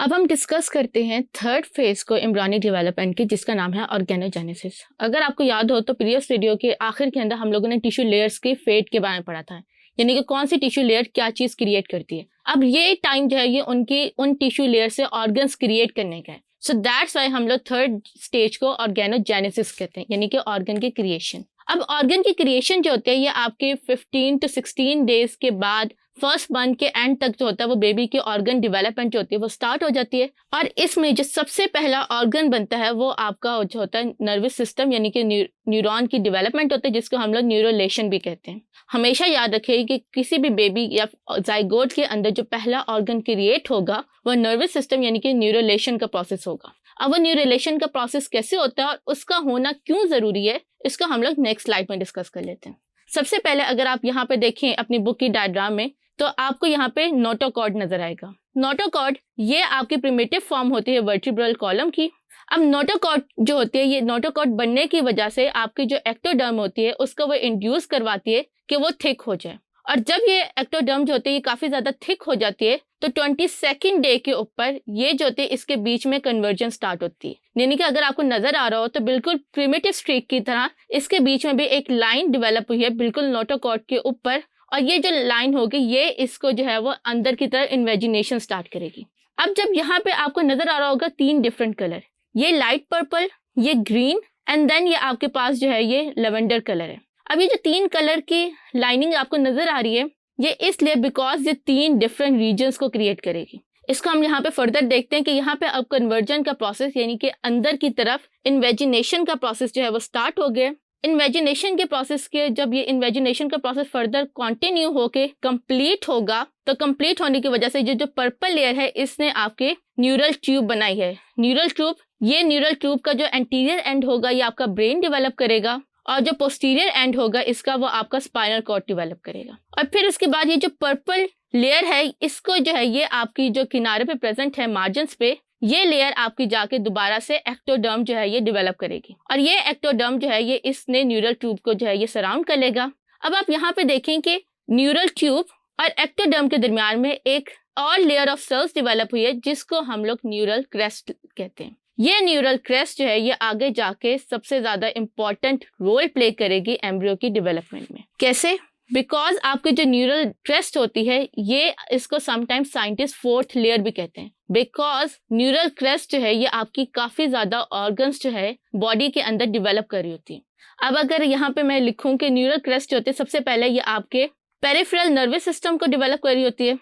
अब हम डिस्कस करते हैं थर्ड फेज को एम्ब्रियोनिक डेवलपमेंट की, जिसका नाम है ऑर्गेनोजेनेसिस। अगर आपको याद हो तो प्रीवियस वीडियो के आखिर के अंदर हम लोगों ने टिश्यू लेयर्स के फेट के बारे में पढ़ा था, यानी कि कौन सी टिश्यू लेयर क्या चीज क्रिएट करती है। अब ये टाइम जो है ये उन टिश्यू लेयर से ऑर्गन्स क्रिएट करने का है। सो दैट्स वाई हम लोग थर्ड स्टेज को ऑर्गेनोजेनेसिस कहते हैं, यानी कि ऑर्गन की क्रिएशन। अब ऑर्गन की क्रिएशन जो होती है ये आपके 15 to 16 डेज के बाद फर्स्ट मंथ के एंड तक जो होता है वो बेबी की ऑर्गन डेवलपमेंट जो होती है वो स्टार्ट हो जाती है। और इसमें जो सबसे पहला ऑर्गन बनता है वो आपका जो होता है नर्वस सिस्टम, यानी कि न्यूरॉन की डेवलपमेंट होती है, जिसको हम लोग न्यूरोलेशन भी कहते हैं। हमेशा याद रखिए कि किसी भी बेबी या जाइगोट के अंदर जो पहला ऑर्गन क्रिएट होगा वो नर्वस सिस्टम यानी कि न्यूरोलेशन का प्रोसेस होगा। अब वो न्यूरोलेशन का प्रोसेस कैसे होता है और उसका होना क्यों जरूरी है, इसको हम लोग नेक्स्ट स्लाइड में डिस्कस कर लेते हैं। सबसे पहले अगर आप यहाँ पे देखें अपनी बुक की डायग्राम में, तो आपको यहाँ पे नोटोकॉर्ड नजर आएगा। नोटोकॉर्ड ये आपकी प्रिमिटिव फॉर्म होती है वर्टिब्रल कॉलम की। अब नोटोकॉर्ड जो होती है, ये नोटोकॉर्ड बनने की वजह से आपकी जो एक्टोडर्म होती है उसको वो इंड्यूस करवाती है कि वो थिक हो जाए। और जब ये एक्टोडर्म जो होती है ये काफी ज्यादा थिक हो जाती है तो 22nd डे के ऊपर ये जो होती है इसके बीच में कन्वर्जन स्टार्ट होती है। यानी कि अगर आपको नजर आ रहा हो तो बिल्कुल प्रिमिटिव स्ट्रीक की तरह इसके बीच में भी एक लाइन डेवलप हुई है बिल्कुल नोटोकॉर्ड के ऊपर, और ये जो लाइन होगी ये इसको जो है वो अंदर की तरफ इन्वेजिनेशन स्टार्ट करेगी। अब जब यहाँ पे आपको नजर आ रहा होगा 3 डिफरेंट कलर, ये लाइट पर्पल, ये ग्रीन एंड देन ये आपके पास जो है ये लेवेंडर कलर है। अब ये जो 3 कलर की लाइनिंग आपको नजर आ रही है ये इसलिए बिकॉज ये 3 डिफरेंट रीजन्स को क्रिएट करेगी। इसको हम यहाँ पे फर्दर देखते हैं कि यहाँ पे अब कन्वर्जन का प्रोसेस यानी कि अंदर की तरफ इन्वेजिनेशन का प्रोसेस जो है वो स्टार्ट हो गया। इन्वेजिनेशन के प्रोसेस के जब ये इन्वेजिनेशन का प्रोसेस फर्दर कंटिन्यू होके कंप्लीट होगा तो कंप्लीट होने की वजह से जो पर्पल लेयर है इसने आपके न्यूरल ट्यूब बनाई है। न्यूरल ट्यूब का जो एंटीरियर एंड होगा ये आपका ब्रेन डेवलप करेगा और जो पोस्टीरियर एंड होगा इसका वो आपका स्पाइनल कॉर्ड डेवलप करेगा। और फिर उसके बाद ये जो पर्पल लेयर है इसको जो है ये आपकी जो किनारे पे प्रेजेंट है मार्जिन्स पे, ये लेयर आपकी जाके दोबारा से एक्टोडर्म जो है ये डेवलप करेगी और ये एक्टोडर्म जो है ये इसने न्यूरल ट्यूब को जो है ये सराउंड कर लेगा। अब आप यहाँ पे देखें कि न्यूरल ट्यूब और एक्टोडर्म के दरमियान में एक और लेयर ऑफ सेल्स डेवलप हुई है जिसको हम लोग न्यूरल क्रेस्ट कहते हैं। ये न्यूरल क्रेस्ट जो है ये आगे जाके सबसे ज्यादा इंपॉर्टेंट रोल प्ले करेगी एम्ब्रियो की डेवलपमेंट में। कैसे? बिकॉज आपकी जो न्यूरल क्रेस्ट होती है ये इसको समटाइम्स साइंटिस्ट 4th लेयर भी कहते हैं, बिकॉज न्यूरल क्रेस्ट जो है ये आपकी काफी ज्यादा ऑर्गन्स जो है बॉडी के अंदर डेवलप कर रही होती है। अब अगर यहाँ पे मैं लिखूं कि न्यूरल क्रेस्ट जो होती है सबसे पहले ये आपके पेरिफेरल नर्वस सिस्टम को डेवलप कर रही होती है।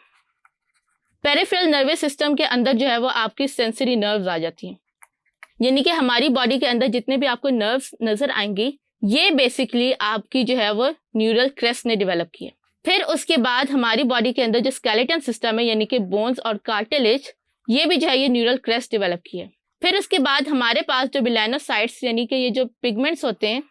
पेरिफेरल नर्वस सिस्टम के अंदर जो है वो आपकी सेंसरी नर्व्स आ जाती हैं, यानी कि हमारी बॉडी के अंदर जितने भी आपको नर्व्स नजर आएंगी ये बेसिकली आपकी जो है वो न्यूरल क्रेस्ट ने डेवलप की है। फिर उसके बाद हमारी बॉडी के अंदर जो स्केलेटन सिस्टम है यानी कि बोन्स और कार्टिलेज ये भी जो है ये न्यूरल क्रेस्ट डेवलप की है। फिर उसके बाद हमारे पास जो मेलानोसाइट्स यानी कि ये जो पिगमेंट्स होते हैं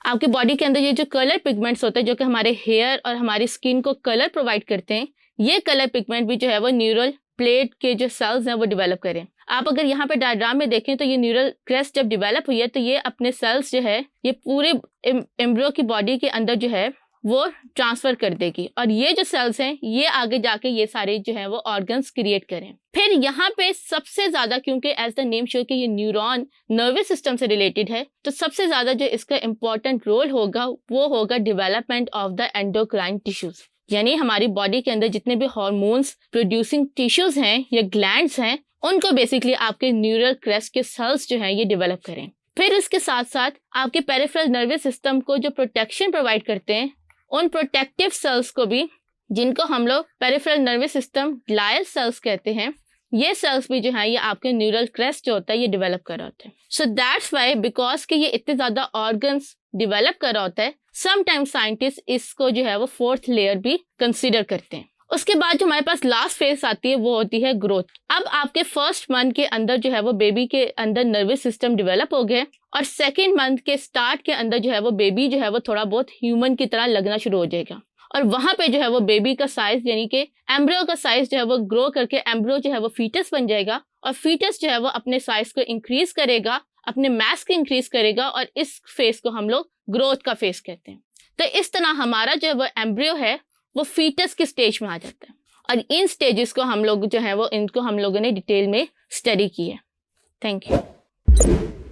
आपकी बॉडी के अंदर, ये जो कलर पिगमेंट्स होते हैं जो कि हमारे हेयर और हमारी स्किन को कलर प्रोवाइड करते हैं, ये कलर पिगमेंट भी जो है वो न्यूरल प्लेट के जो सेल्स हैं वो डेवलप करें। आप अगर यहाँ पे डायग्राम में देखें तो ये न्यूरल क्रेस्ट जब डेवलप हुई है तो ये अपने सेल्स जो है ये पूरे एम्ब्रियो की बॉडी के अंदर जो है वो ट्रांसफर कर देगी और ये जो सेल्स हैं ये आगे जाके ये सारे जो है वो ऑर्गन्स क्रिएट करें। फिर यहाँ पे सबसे ज्यादा, क्योंकि एज द नेम शो कि ये न्यूरॉन नर्वस सिस्टम से रिलेटेड है, तो सबसे ज्यादा जो इसका इंपॉर्टेंट रोल होगा वो होगा development of the endocrine tissues, यानी हमारी बॉडी के अंदर जितने भी हार्मोन्स प्रोड्यूसिंग टिश्यूज हैं या ग्लैंड्स हैं उनको बेसिकली आपके न्यूरल क्रेस्ट के सेल्स जो हैं ये डेवलप करें। फिर इसके साथ साथ आपके पेरिफेरल नर्वस सिस्टम को जो प्रोटेक्शन प्रोवाइड करते हैं उन प्रोटेक्टिव सेल्स को भी, जिनको हम लोग peripheral nervous system glial cells कहते हैं, ये सेल्स भी जो है ये आपके न्यूरल क्रेस्ट जो होता है ये डेवलप कर रहा होता है। सो दैट्स वाई बिकॉज कि ये इतने ज्यादा ऑर्गन्स डेवलप कर रहा होता है समटाइम्स साइंटिस्ट इसको जो है वो 4th लेयर भी कंसिडर करते हैं। उसके बाद जो हमारे पास लास्ट फेज आती है वो होती है ग्रोथ। अब आपके फर्स्ट मंथ के अंदर जो है वो बेबी के अंदर नर्वस सिस्टम डेवलप हो गए और सेकेंड मंथ के स्टार्ट के अंदर जो है वो बेबी जो है वो थोड़ा बहुत ह्यूमन की तरह लगना शुरू हो जाएगा और वहां पे जो है वो बेबी का साइज यानी कि एम्ब्रियो का साइज जो है वो ग्रो करके एम्ब्रियो जो है वो फीटस बन जाएगा और फीटस जो है वो अपने साइज को इंक्रीज करेगा, अपने मास को इंक्रीज करेगा और इस फेज को हम लोग ग्रोथ का फेज कहते हैं। तो इस तरह हमारा जो है वो एम्ब्रियो है वो फीटस के स्टेज में आ जाता है और इन स्टेजेस को हम लोग जो है वो इनको हम लोगों ने डिटेल में स्टडी की है। Thank you.